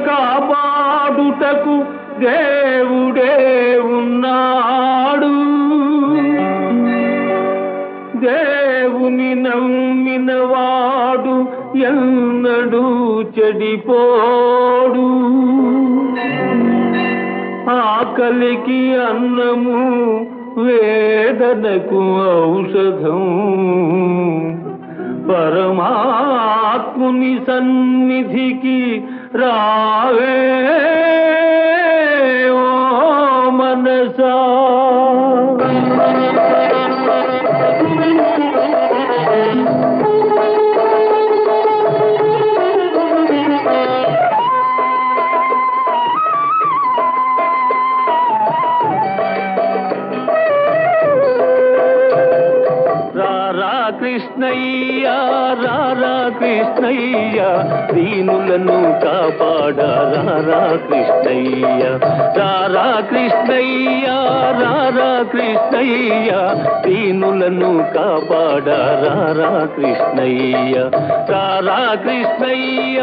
కాపాడుటకు దేవుడే ఉన్నాడు. దేవుని నమ్మినవాడు ఎన్నడూ చెడిపోడు. ఆకలికి అన్నము, వేదనకు ఔషధం. పరమాత్ముని సన్నిధికి రావే ఓ మనసా. కృష్ణయ్య రారా కృష్ణయ్య, దీనులను కాపాడ రారా కృష్ణయ్య. రారా కృష్ణయ్య రారా కృష్ణయ్య, దీనులను కాపాడ రారా కృష్ణయ్య. రారా కృష్ణయ్య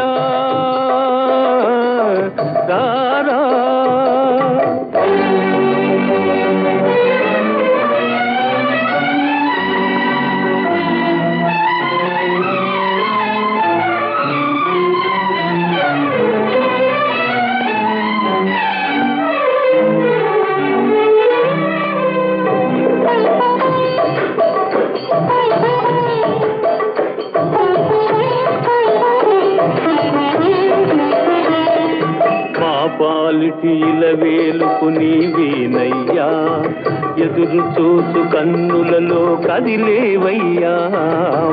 రారా. పాలిటీల వేలుపు నీవేనయ్యా, ఎదురు చూసు కన్నులలో కదిలేవయ్యా.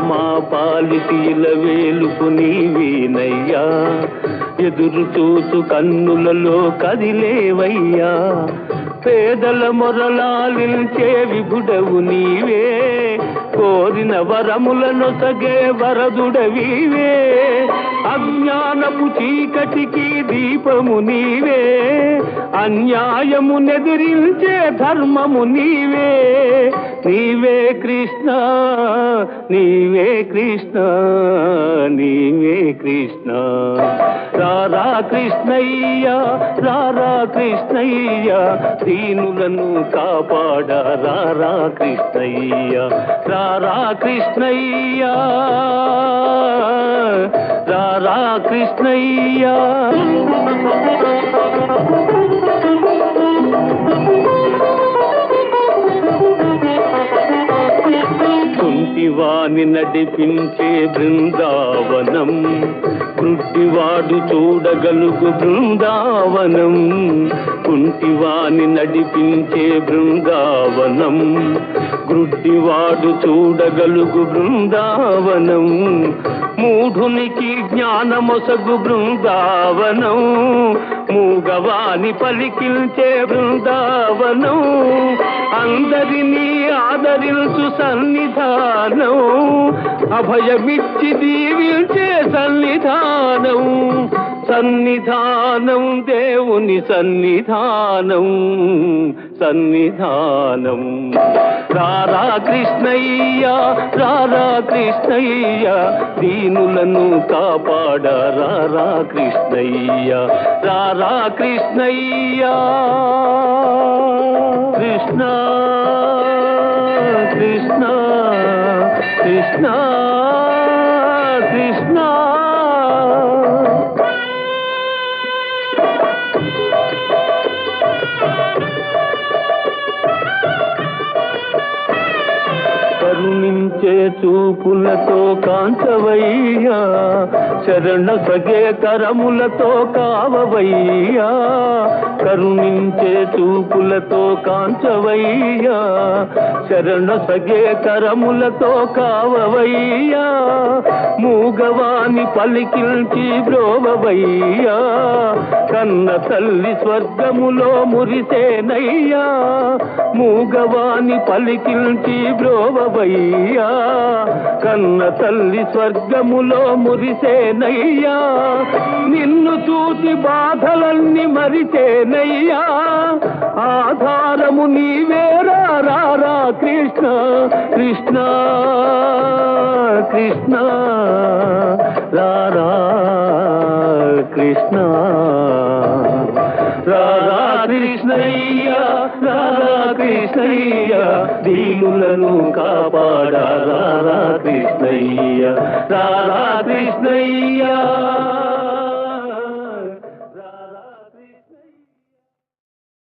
మా పాలిటీల వేలుపు నీవేనయ్యా, ఎదురు చూసు కన్నులలో కదిలేవయ్యా. పేదల మొరలాలించే విభుడవు నీవే, కోరిన వరములనొసగే వరదుడవీవే. అజ్ఞానపు చీకటికి దీపము నీవే, అన్యాయము నెదిరించే ధర్మము నీవే. నీవే కృష్ణ నీవే కృష్ణ నీవే కృష్ణ. రారా కృష్ణయ్య రారా కృష్ణయ్య, దీనులను కాపాడ రారా కృష్ణయ్య. రారా కృష్ణయ్య రారా కృష్ణయ్య. కుంటివాని నడిపించే బృందావనం, కృట్టివాడు చూడగలుగు బృందావనం. కుంటివాని నడిపించే బృందావనం, గ్రుడ్డివాడు చూడగలుగు బృందావనం. మూఢునికి జ్ఞానమొసగు బృందావనం, మూగవాని పలికిల్చే బృందావనం. అందరినీ ఆదరించు సన్నిధానం, అభయమిచ్చి దీవించే సన్నిధానం. సన్నిధానం దేవుని సన్నిధానం సన్నిధానం. రారా కృష్ణయ్య రారా కృష్ణయ్య, దీనులను కాపాడ రారా కృష్ణయ్య. రారా కృష్ణయ్య. కృష్ణ కృష్ణ కృష్ణ కృష్ణ. కరుణించే చూపులతో కాంచవయ్యా, శరణ సగే కరములతో కావవయ్యా. కరుణించే చూపులతో కాంచవయ్యా, శరణ సగే కరములతో కావవయ్యా. మూగవాని పలికిల్చి బ్రోవవయ్యా, కన్న తల్లి స్వర్గములో మురిసేనయ్యా. మూగవాని పలికిల్చి బ్రోవవయ్యా, కన్న తల్లి స్వర్గములో మురిసేనయ్యా. నిన్ను చూసి బాధలన్నీ మరిచేనయ్యా, ఆధారము నీవే రారా కృష్ణ కృష్ణ కృష్ణ. రారా కృష్ణ. కృష్ణయ్య రారా కృష్ణయ్య దీనులను కాపాడా రారా కృష్ణయ్య రారా కృష్ణయ్య